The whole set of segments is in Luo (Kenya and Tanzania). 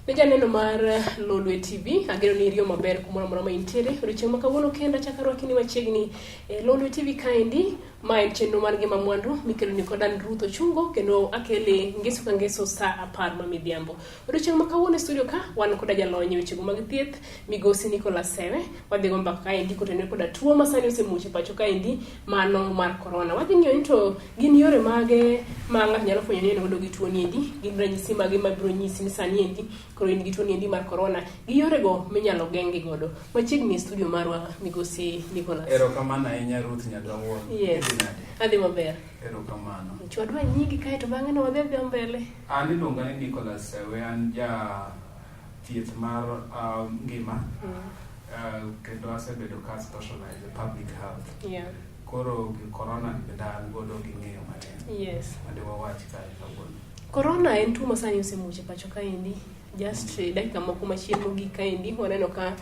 Nejaneno mar Lolwe TV, agero ni iriyo maber kumoro amora ma intiere. Odiochieng' ma kawuono kenda chaka rwakini machiegni Lolwe TV kaendi, ma en chenro mar Ngima Mwandu mikelo ni kodan Ruth Ochungo kendo akele ngeso ka ngeso saa 10 ma midhiambo. Odiochieng' ma kawuono e studio ka wan koda jalony e wechego mag thieth Migosi Nicholas Sewe. Wadhi go mbaka kaendi kotenore koda tuo ma sani osemuoche pacho kaendi mano mar corona. Wadhi ng'iyo ni to gin yore mage ma ng'ato nyalo fwenyo ni en godo gi tuo niendi, gin ranyisi mage mabiro nyisi ni sani endi koro in gi tuo niendi mar corona, gi yore go minyalo geng'i godo. Machiegni e studio marwa Migosi Nicholas. Erokamano ahinya Ruth Nyadwuon. Yes. Adhi maber. Erokamano. Chwadwa nyingi kae to bang'e no wadhi mbele. An iluonga ni Nicholas Sewe, an thieth mar ngima. Kendo asebedo ka specialize in public health. Yeah. Koro corona bende an godo gi ng'eyo matin. Yes. Ade wawach kae kawuono. Corona en tuo ma sani osemuoche pacho kaendi. Just dakika moko machiegni mogik kaendi waneno ka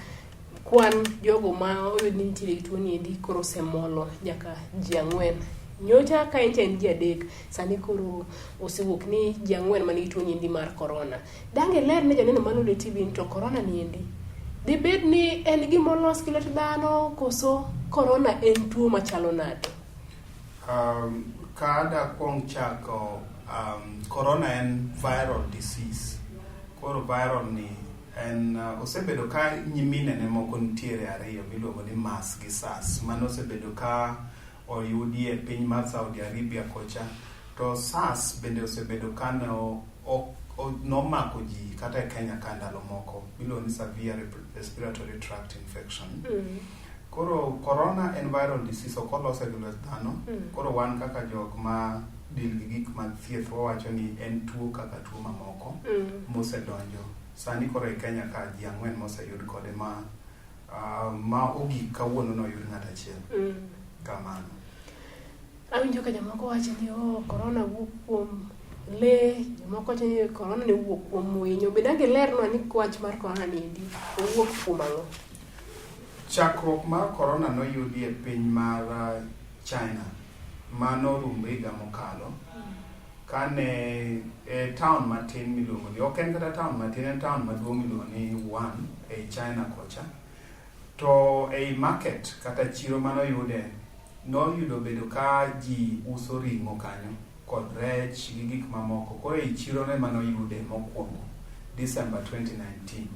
kwan jogo ma oyud ni nitie gi tuo niendi koro osemolo nyaka ji 4. Nyocha ka en ji 3, sani koro osewuok ni ji 4 ma nigi tuo niendi mar corona. Dange ler ne janeno mar Lolwe TV to corona niendi dibed ni en gima olos gi lwet dhano koso corona en tuo machalo nade? Kada kuong chako, corona en viral disease. Koro viral ni en osebedo ka nyimine ne moko nitiere ariyo miluongo ni MERS gi SARS. Mano osebedo ka oyudi e piny mar Saudi Arabia kocha. To SARS bende osebedo ka nomako ji kata e Kenya ka ndalo moko miluongo ni severe respiratory tract infection. Koro corona en viral disease, ok olose gi lwet dhano. Koro wan kaka jok ma deal gi gik mag thieth wawacho ni en tuo kaka tuo mamoko mosedonjo. Sani koro e Kenya ka ji 4 moseyud kode ma ogik kawuono noyud ng'ato achiel. Kamano. Awinjo ka jomoko wacho ni corona wuok kuom le, jomoko wacho ni corona ne wuok kuom winyo. Bedange lernwa ni wach mar corona niendi owuok kuom ang'o? Chakruok mar corona noyudi e piny mar China, mano rumbe higa mokalo. Kane e town matin miluongo ni, ok en kata town matin, en town maduong' miluongo ni Wuhan e China kocha. To ei market kata chiro manoyude, noyudo bedo ka ji uso ring'o kanyo kod rech gi gik mamoko. Koro ei chiro ne manoyude mokwongo December 2019.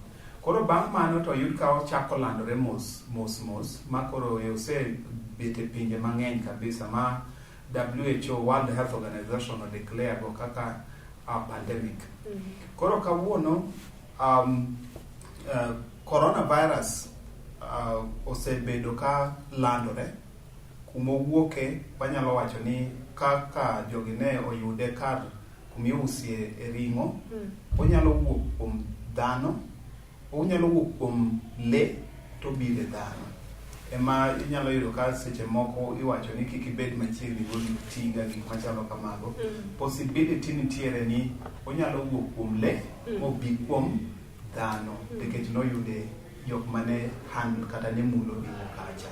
Koro bang' mano to yud ka ochako landore mos ma koro osebet e pinje mang'eny kabisa ma WHO, World Health Organization, declare go kaka a pandemic. Koro kawuono coronavirus osebedo ka landore kuma owuoke. Wanyalo wacho ni kaka jogi ne oyude kar kumiusie e ring'o, onyalo wuok kuom dhano, onyalo wuok kuom le to bire dhano. Ema inyalo yudo ka seche moko iwacho ni kik ibed machiegni gi tinga gik machalo kamago. Possibility nitiere ni onyalo wuok kuom le mobi kuom dhano nikech noyude jok mane handle kata ne mulo ring'o kacha.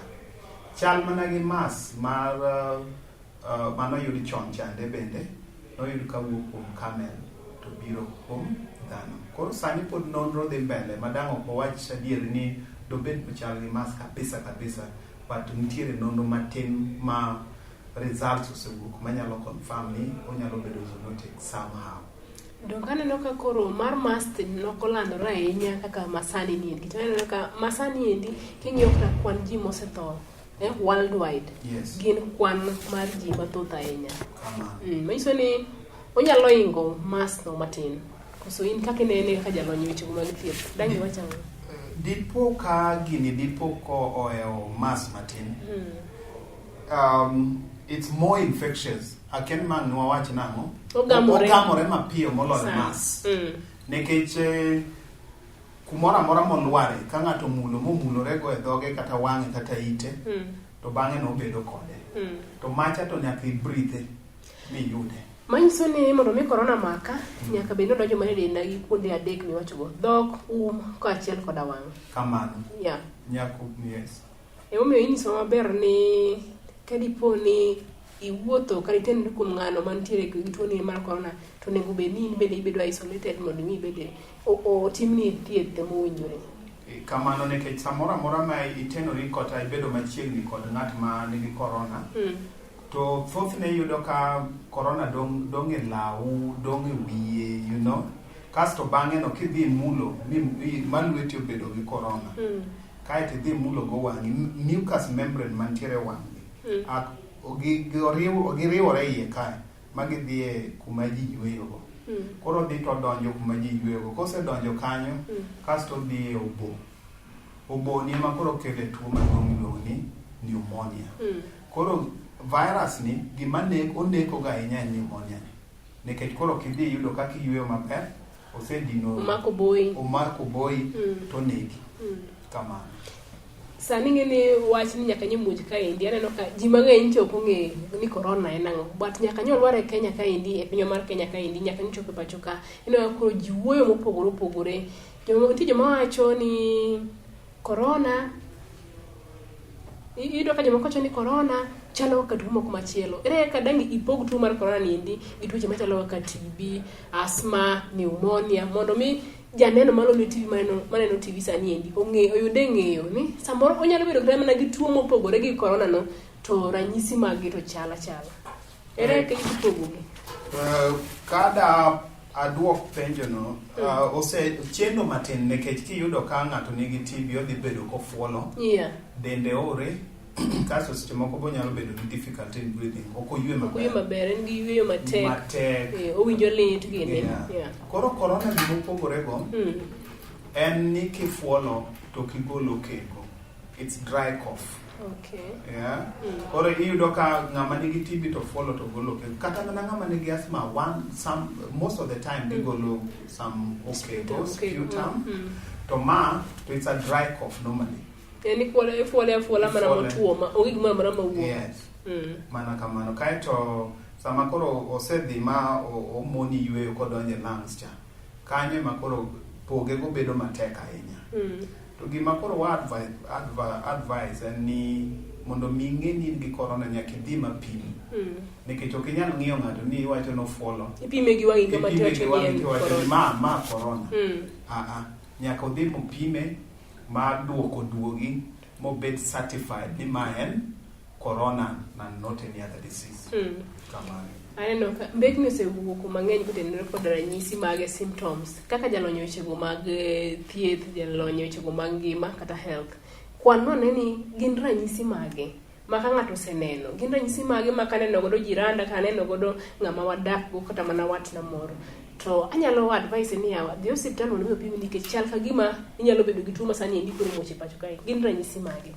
Chal mana gi MERS mar manoyudi chon chande bende noyud ka wuok kuom camel to biro kuom dhano. Koro sani pod nonro dhi mbele madang' ok owach adier ni dobed machal gi MERS kabisa, but nitiere nonro matin ma results osewuok manyalo confirm ni onyalo bedo zoonotic somehow. Dok aneno ka koro mar MERS nokolandore ahinya kaka masani niendi. To aneno ka masani endi king'iyo kaka kwan ji mosetho worldwide. Yes. Gin kwan mar ji mathoth ahinya. Manyiso ni onyalo ingo MERS no matin. Koso in kaka inene kaka jalony e weche mag thieth. Dangi wacho ang'o? Dipo ka gini dipo ko oeo MERS matin. It's more infectious. Aken man wawach nang'o? Ogamore mapiyo moloyo MERS. Nikech kumoro amora molware ka ng'ato momulore go e dhoge kata wang'e kata ite, to bang'e nobedo kode. To macha to nyaka ibrithe miyude. Manyiso ni mondo mi corona maka nyaka bed nodonjo mane denda gi kuonde 3 miwachogo: dhok, kaachiel koda wang'. Kamano. Yeah. Nyaka yes. Omiyo inyiso maber ni kadipo ni iwuotho kata itenori kuom ng'ano mantiere gi tuo ni mar corona to onego bed ni bende ibedo isolated mondo mi bede otimni thieth mowinjore. Kamano nikech samoro amora ma itenori kata ibedo machiegni kod ng'at ma nigi corona to thothne iyudo ka corona dong e lawu, dong e wiye, you know, kasto bang'e no kidhi mulo ma lweti obedo gi corona kaeto idhi mulo go wang'i, mucous membrane mantiere wang'i giriwore iye kae ma gidhie kuma ji yweyogo. Koro dhi to donjo kuma ji yweyogo, kosedonjo kanyo kasto dhi e obo ni ema koro kele tuo maduong' miluongo ni pneumonia. Koro virus ni gima oneko ga ahinya pneumonia ni nikech koro kidhi yudo kaka iyweyo maber osedino omako boyi to neki kamano. Sani ng'eni wach ni nyaka nyimuoji kaendi, aneno ka ji mang'eny to ok ong'e ni corona en ang'o, but nyaka nyolwar e Kenya kaendi, e pinywa mar Kenya kaendi, nyaka nichopo e pacho ka ineno koro ji wuoyo mopogore opogore. Nitie joma wacho ni corona, iyudo ka joma wacho ni corona chalo kaka tuo moko machielo. Ere kaka dang' ipog tuo mar corona niendi gi tuoche machalo kaka TB, asthma, pneumonia, mondo mi janeno malolo TV maneno TV sani endi oyude ng'eyo ni samoro onyalo bedo mana gi tuo mopogore gi corona no to ranyisi magi to chala. Ere kaka ipogogi? Kada aduok penjo no, chendo matin nikech kiyudo ka ng'ato nigi TB odhi bedo kofuolo, dende ore, kaso seche moko bo nyalo bedo gi difficulty in breathing, ok oywe maber, en gi yweyo matek, owinjo lit gini. Koro corona gima opogore go en ni kifuolo to kigolo keko, it's dry cough. Koro iyudo ka ng'ama nigi TB to fuolo to golo keko, kata mana ng'ama nigi asthma most of the time gigolo some sputum to it's a dry cough normally. Yani fuole mana motuo ma onge gimoro amora mawuok. Yes. Mana kamano. Kaeto sama koro osedhi ma omoni yweyo kodonjo e lungs cha, kanyo ma koro poge go bedo matek ahinya. To gima koro advice en ni mondo mi ng'e ni gi corona nyaka idhi mapim. Nikech ok inyal ng'iyo ng'ato ni iwacho no fuolo. Ipime gi wang'i kama tiwacho ni ma corona. Nyaka udhi mopime ma duogi mobet certified ni ma en corona and not any other disease. Kamano. Aneno ka mbekni osewuok mang'eny kotenore kod ranyisi mag symptoms, kaka jalonyo wechego mag thieth, jalonyo wechego mag ngima kata health. Kwan no neni gin ranyisi mage ma ka ng'ato oseneno, gin ranyisi mage ma kaneno godo jiranda, kaneno godo ng'ama wadak go kata mana watna moro, to anyalo advise ni dhi osiptal mondo opim nikech chal ka gima inyalo bedo gi tuo masani endi koro moche pacho kae. Gin ranyisi mage?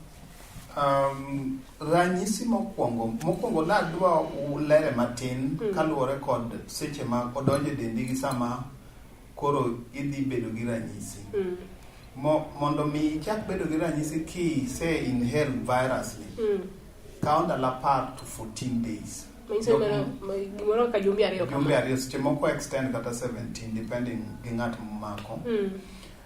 Ranyisi mokwongo nadwa lere matin kaluwore kod seche ma odonjo dendi gi sama koro idhi bedo gi ranyisi. Mondo mi chak bedo gi ranyisi ki se inhale virus ni kawo ndalo 10 to 14 days. Gimoro ka jumbe ariyo seche moko extend kata 17 depending gi ng'at momako.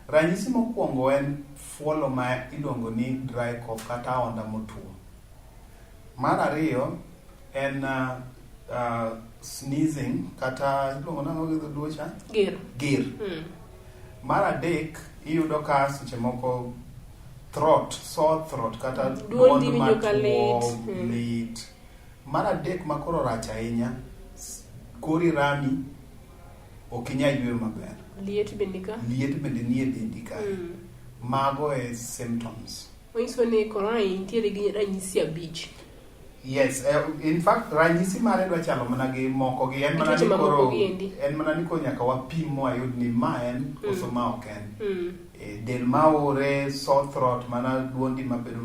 Ranyisi mokwongo en fuolo ma iluongo ni dry cough kata aonda motuo. Mar ariyo en sneezing kata iluongo nang'o gi dho cha? Gir. Mar adek iyudo ka seche moko sore throat kata duond matuo lit. Mar adek ma koro rach ahinya, kori rami, ok inyal yweyo maber. Liet bende nie dendi ka. Mago e symptoms. Onyiso ni corona intiere gi ranyisi 5. Yes, in fact ranyisi mare dwa chalo mana gi moko gi en mana ni koro nyaka wapim mwayud ni ma en koso ma ok en. Del maore, sore throat, mana duondi mabedo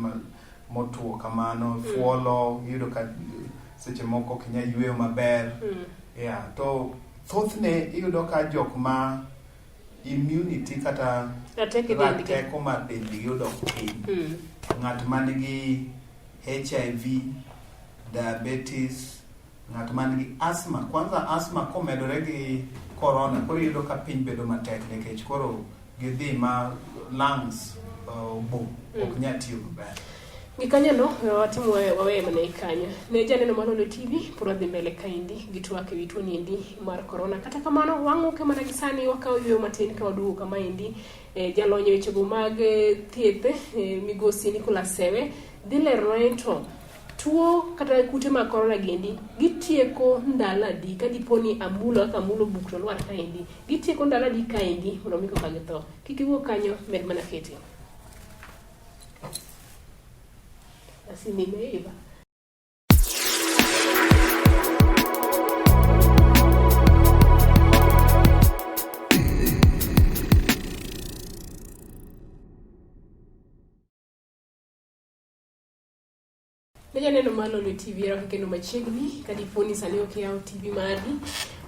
motuo kamano, fuolo, iyudo ka seche moko ok inyal yweyo maber. To thothne iyudo ka jok ma immunity kata rateko mar dendgi odok piny. Ng'at manigi HIV, diabetes, ng'at manigi asthma, kwanza asthma komedore gi corona, koro iyudo ka piny bedo matek nikech koro gidhi ma lungs ok nyal tiyo maber. Gikanyano watimo wawe mane kanyo. Ne janeno Malolo TV puro dhi mbele kaindi gitwake witu nindi mar corona. Kata kamano wang'uke mana gisani wakaw yweyo matin ka waduogo kama indi jalonyo wechego mag thieth migosi Nicholas Sewe dhi lero to tuo kata kute mag corona giendi gitieko ndalo adi ka diponi amulo kaka amulo buk to lwar kaindi gitieko ndalo adi kaindi mondo mi koka githo. Kik iwuok kanyo med mana kete. Assim nimeiva. Nejaneno Malolo TV era kendo machiegni kadiponi sani okiyawo TV mari.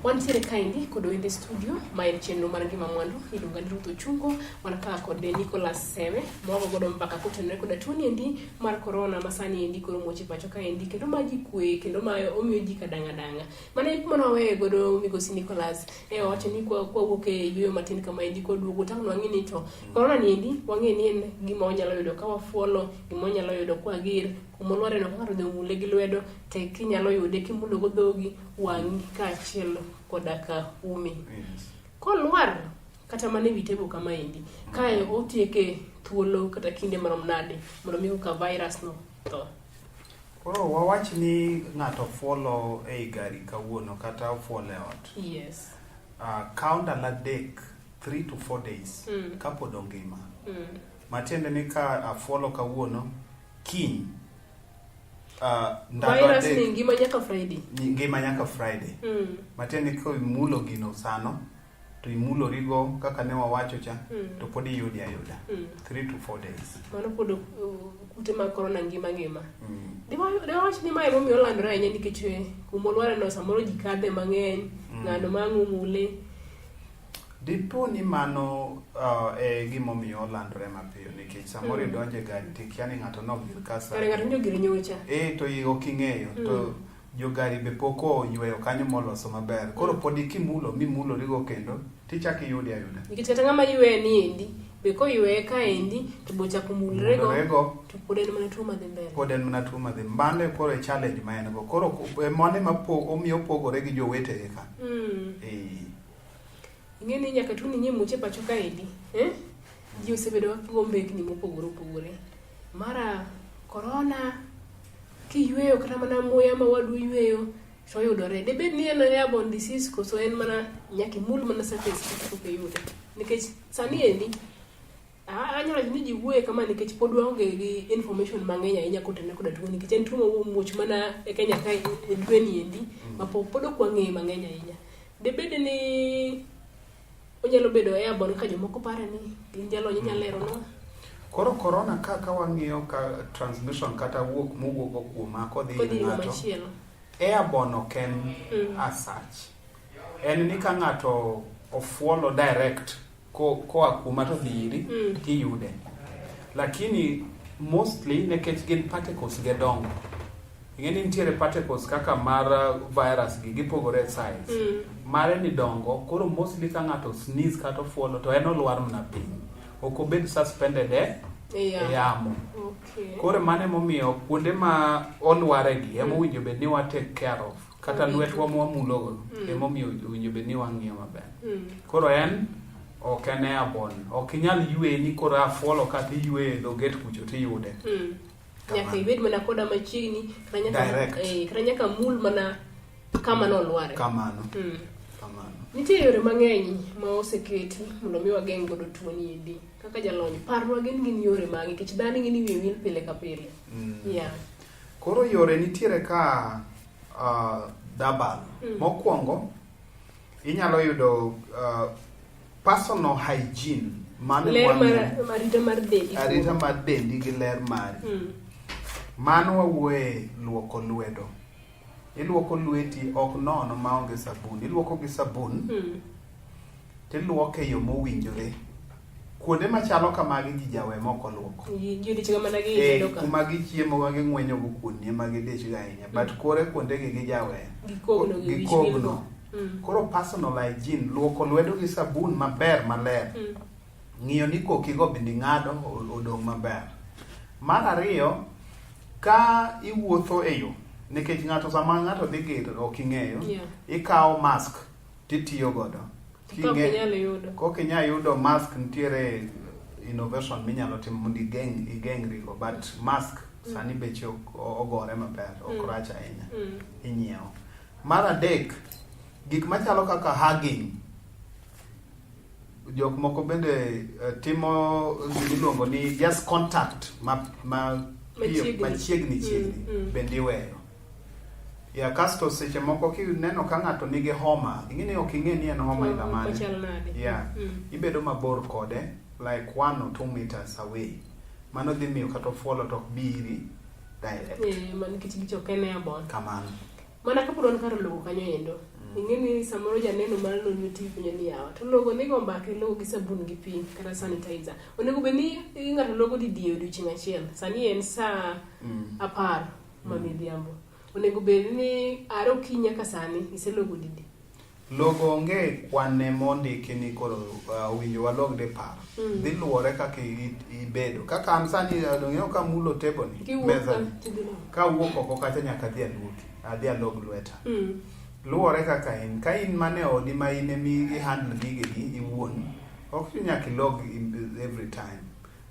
Wantiere kaindi kod wende studio ma en chenro mar ngima mwandu iluonga ni Ruth Ochungo wanaka kod Nicholas Sewe mwago godo mpaka kutenore kod tuoni endi mar corona masani endi koro moche pacho ka endi kendo maji kwe kendo ma omiyo ji kadanga danga mana ipmono wawe godo migosi Nicholas wacho ni kwa wuok e yweyo matin kama endi kod duogo tangu wang'eni to corona ni endi wang'eni en gima wanyalo yudo ka wafuolo gima wanyalo yudo kwa gir kumolware no kaka rodho mule gi lwedo te kinyalo yude kimulo go dhogi wang'i kaachiel koda ka umi. Yes. Kolwar kata mane vitebo kama endi kae otieke thuolo kata kinde marom nade mondo mi ka virus no to. Koro wawach ni ng'ato fuolo ei gari kawuono kata fuolo e ot. Yes. Count adek 3 to 4 days kapod ongima. Matiende ni ka afuolo kawuono kiny virus ni ngima nyaka Friday. Ngima nyaka Friday. Matiende ko imulo gino sano to imulo rigo kaka ne wawacho cha to pod iyudi ayuda 3 to 4 days. Mano pod kute mag corona ngima. Dewa ni mai momi olandore ahinya nikech kumolware no samoro ji kadhe mang'eny ng'ano mang'umule. Dipo ni mano gimomiyo olandore mapiyo nikech samoro idonje gari tikia ni ng'ato nok gir kasa. Kare ng'ato gir nyocha. To ok ing'eyo to jogari be poko yweyo kanyo moloso maber. Koro pod mimulo rigo kendo tichaki yudi ayuda. Nikech kata ng'ama ywe ni endi be ko ywe ka endi to bocha kumulrego to pod en mana tuo madhi mbele. Pod en mana tuo madhi mbele koro challenge ma en go. Koro mane omiyo pogore gi jowetege ka. Ing'eni nyaka tuoni nye muche pacho kaendi ji osebedo go mbekni mopogore mara corona kiyweyo kata mana muya ma wadu yweyo to yudore debed ni en airborne disease koso en mana nyaka mul mana surface kaka yude nikech sani endi anyalo ni ji wuoye kama nikech pod waonge gi information mang'eny ahinya kotenore koda tuo nikech en tuo mawuoch mana e Kenya ka e dweni endi ma pod ok wang'eyo mang'eny ahinya. Debed ni onyalo bedo airborne ka jomoko pare ni gin jalony nyalero no. Koro corona ka wang'iyo ka transmission kata wuok kuoma kodhi ng'ato airborne ok en as such. En ni ka ng'ato ofuolo direct koa kuoma to dhi iri tiyude. Lakini mostly nekech gin particles gedongo. Ing'eni nitiere particles kaka mar virus gipogore size. Mare ni dongo, koro mostly ka ng'ato sneeze kata ofuolo to en olwar mana piny. Ok obed suspended e yamo. Okay. Koro mane momiyo kuonde ma olwaregi ema owinjo bed ni wa take care of. Kata lwetwa mwamulogo ema omiyo owinjo bed ni wang'iyo maber. Koro en ok en airborne. Ok inyal ywe ni koro afuolo kata iywe do get kucho tiyude. Nyaka ibed mana koda machiegni kata nyaka mul mana kama nolware. Kamano. Nitie yore mang'eny ma oseketi mondo mi wageng' godo tuoni endi. Kaka jalony parwa gin yore mage nikech dhano ng'eni wil pile ka pile. Koro yore nitiere ka dabal. Mokwongo inyalo yudo personal hygiene ler arita mar dendi gi ler mari. Mano wawuoye luoko lwedo. Iluoko lweti ok nono maonge sabun. Iluoko gi sabun tiluoke e yo mowinjore. Kuonde machalo kamagi ji jawe moko luoko. Kuma gichiemo ga ging'wenyo go kuonde ma gidich ga ahinya. But kore kuonde gi jawe. Gikogno. Koro personal hygiene, luoko lwedo gi sabun maber maler. Ng'iyo ni kokigo bende ng'ado odong' maber. Mar ariyo, ka iwuotho e yo nikech ng'ato sama ng'ato dhi gir ok ing'eyo ikawo mask titiyo godo kokinyal yudo mask nitiere innovation minyalo timo mondo igeng'rigo but mask sani beche ogore maber ok rach ahinya inyiewo. Mar adek, gik machalo kaka hugging, jok moko bende timo gimiluongo ni just contact machiegni bende iweyo. Kasto seche moko kineno ka ng'ato nigi homa, ing'eni ok ing'e ni en homa ila mane. Ibedo mabor kode like 1 or 2 meters away. Mano dhi miyo kata fuolo tok biri direct. Man kichi okene abon. Kamano. Mana kapod wan kar logo kanyo endo. Ing'eni samoro janeno mar Lolwe TV ni yawa. To logo nego mbake logo gi sabun gi pi kata sanitizer. Onego be ni ng'ato logo di odiochieng' achiel. Sani en saa 10 mamidhiambo. Onego be ni are okinyi nyaka sani iselogo didi. Logo onge kwane mondiki ni koro winjo walog de par. Dhi luwore kaka ibedo. Kaka an sani ng'eyo ka mulo table ni meza. Ka wuok oko kacha nyaka adhi alog lweta. Luwore kaka in. Ka in mane odi ma in emi handle gigi iwuon. Ok nyaka ilog every time.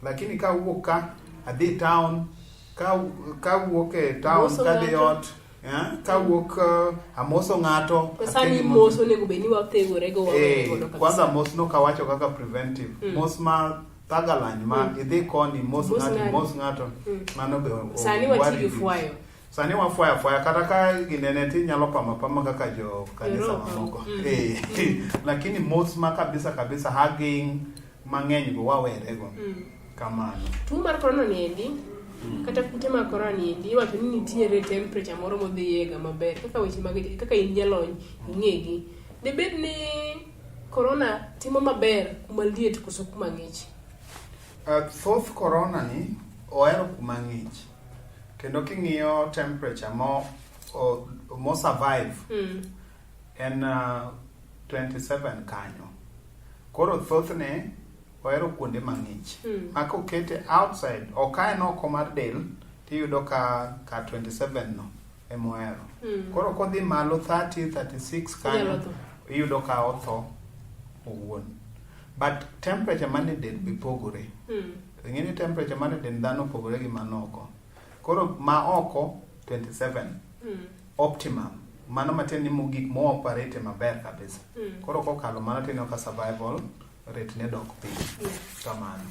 Lakini ka wuok ka adhi town, ka wuok e town kadhi ot, ka wuok amoso ng'ato. Sani moso nego be ni wathegore go kwanza mos no kawacho kaka preventive. Mos ma tagalany ma idhi koni mos ng'ato mano be sani wachigi fuayo. Sani wafuaya kata ka ginene ti nyalo pama kaka jo kanisa mamoko. Lakini mos ma kabisa hugging mang'eny go wawere go. Kamano. Tuo mar corona ni endi kata kute mag corona ni endi wacho ni nitiere temperature moro modhiyega maber kaka weche mag kaka in jalony ing'egi. Debed ni corona timo maber kuma liet koso kuma ng'ich. Thoth corona ni ohero kuma ng'ich. Kendo king'iyo temperature mo survive en 27 kanyo. Koro thothne ohero kuonde mang'ich. Maka okete outside, okaen oko mar del, tiyudo ka 27 no emohero. Koro kodhi malo 30, 36 kanyo, iyudo ka otho owuon. But temperature mane del be pogore. Ing'eni temperature mane del dhano pogore gi manoko. Koro ma oko 27 optimum. Mano matin ni gik mo operate maber kabisa. Koro kokalo mano tino ka survival rate ne dok piny. Kamano.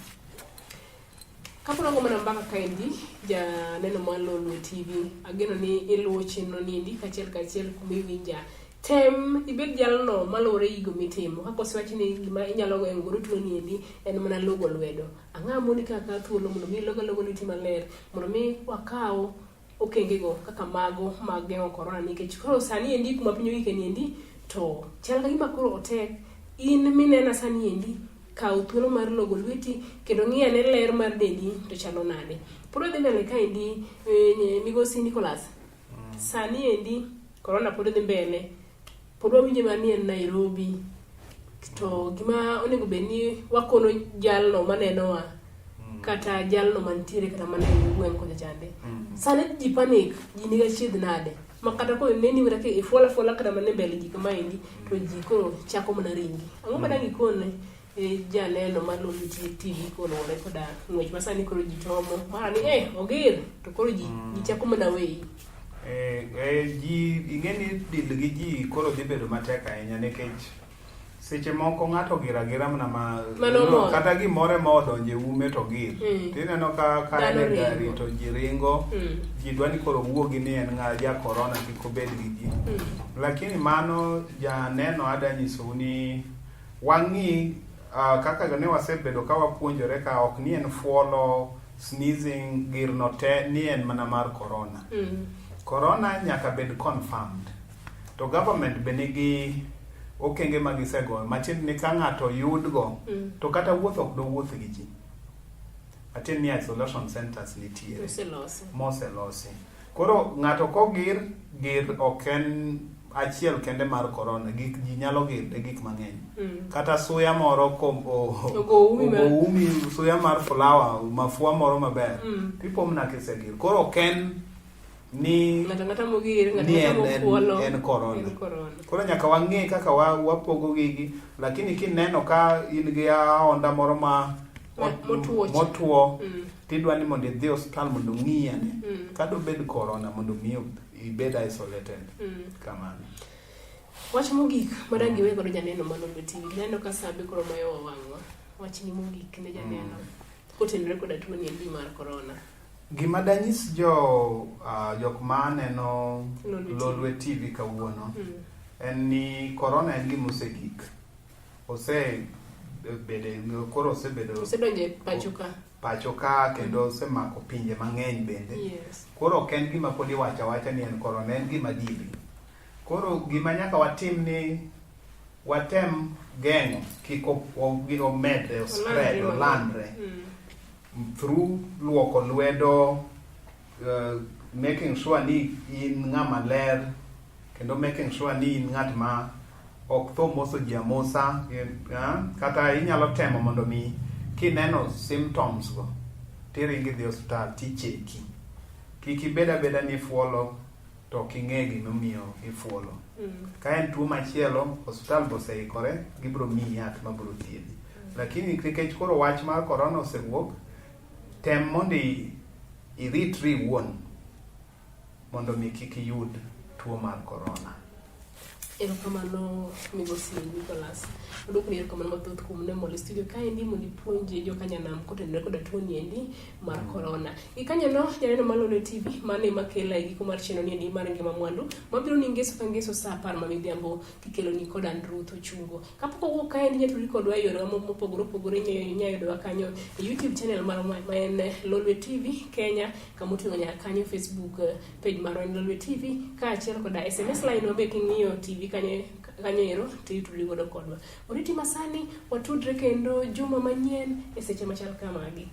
Kaporango mana mbaka kaendi janeno mar Lolwe TV, ageno ni iluwo chenro niendi kachiel kumiwinja. Tem ibed jalno malore igo mitimo. Kaka osewachi ni gima inyalo goyo godo tuo niendi en mana logo lwedo. Ang'a moni kaka thuolo mondo mi logo ni tima ler, mondo mi wakaw okenge go kaka mago mag geng'o corona nikech koro sani endi kuma piny wike niendi to chal ka gima koro otek. In minena sani endi kaw thuolo mar logo lweti kendo ng'iya ne ler mar dendi to chalo nade. Pod dhi mbele kaendi migosi Nicholas. Sani endi corona pod dhi mbele. Pod wawinjo mani en Nairobi. To gima onego be ni wakono jalno manenowa kata jalno mantiere kata mana e gweng' kocha chande. Sani ji panic, ji niga chiedh nade. Makata ko neni wira ke ifola kata mane mbele ji kama endi to ji koro chako mana ringi. Ang'o madang' ikone janeno mar Lolwe TV kono wale koda ng'wech masani koro ji tomo. Mara ni ogir to koro ji chako mana wei. Ji ing'eni dil gi ji koro dhi bedo matek ahinya nikech seche moko ng'ato gira mana kata gimore ma odonje ume to gir. Tineno ka en e gari to ji ringo, ji dwani koro wuogi ni en ng'a ja corona kik obed gi ji. Lakini mano janeno adanyisou ni wang'i kaka ne wasebedo ka wapuonjore ka ok ni en fuolo, sneezing, gir no te ni en mana mar corona. Corona nyaka bed confirmed. To government be nigi okenge magisego matin ni ka ng'ato yudgo to kata wuoth ok do wuoth gi ji. Matin ni isolation centers nitiere. Moselosi. Koro ng'ato kogir ok en achiel kende mar corona gik ji nyalo gire gik mang'eny kata suya moro umi suya mar flower mafua moro maber pipomna kisegir koro ken ni en corona koro nyaka wang'e kaka wapogo gigi lakini kineno ka in gi aonda moro ma motuo tidwa ni mondo idhi hospital mondo ng'iyi ane ka dobed corona mondo miyo ibed isolated kamano. Wach mogik madangi we godo janeno Malolwe TV neno ka sabe koro mayo wang'wa wach ni mogik ne janeno kotenore koda tuo ni endi mar corona. Gima danyis jok maneno Lolwe TV kawuono en ni corona en gima osegik osedonje pacho ka kendo osemako pinje mang'eny bende koro ok en gima pod iwacha ni en corona en gima dili koro gima nyaka watim ni watem geng'o kik omed spread olandre through luoko lwedo making sure ni in ng'ama ler kendo making sure ni in ng'at ma ok tho moso ji amosa kata inyalo temo mondo mi kineno symptoms go tiringi dhi hospital ticheki kik ibed abeda ni ifuolo to ok ing'e gimomiyo ifuolo ka en tuo machielo hospital boseikore gibiro miyi yath mabiro thiedhi lakini nikech koro wach mar corona osewuok tem mondo iritri iwuon mondo mi kik iyud tuo mar corona. Erokamano migosi Nicholas odokni erokamano mathoth kuom neno mole studio kaendi mondo ipuonje jokanyanam kotenore koda tuo ni endi mar corona. Ikanyono janeno Malolwe TV mane makela e giko mar cheno ni endi mar ngima mwandu mabiro ni ngeso ka ngeso saa 10 mamidhiambo kikelo ni kod Ruth Ochungo. Kapok owuok kaendi nyaturi kodwa e yore mopogore opogore nyayudowa kanyo e YouTube channel mar ma en Lolwe TV Kenya kamoting'o nyaka kanyo Facebook page mar Lolwe TV kaachiel koda SMS line mabe king'iyo TV kanyo ero tiyutri godo kodwa. Oriti masani watudre kendo juma manyien e seche machal kamagi.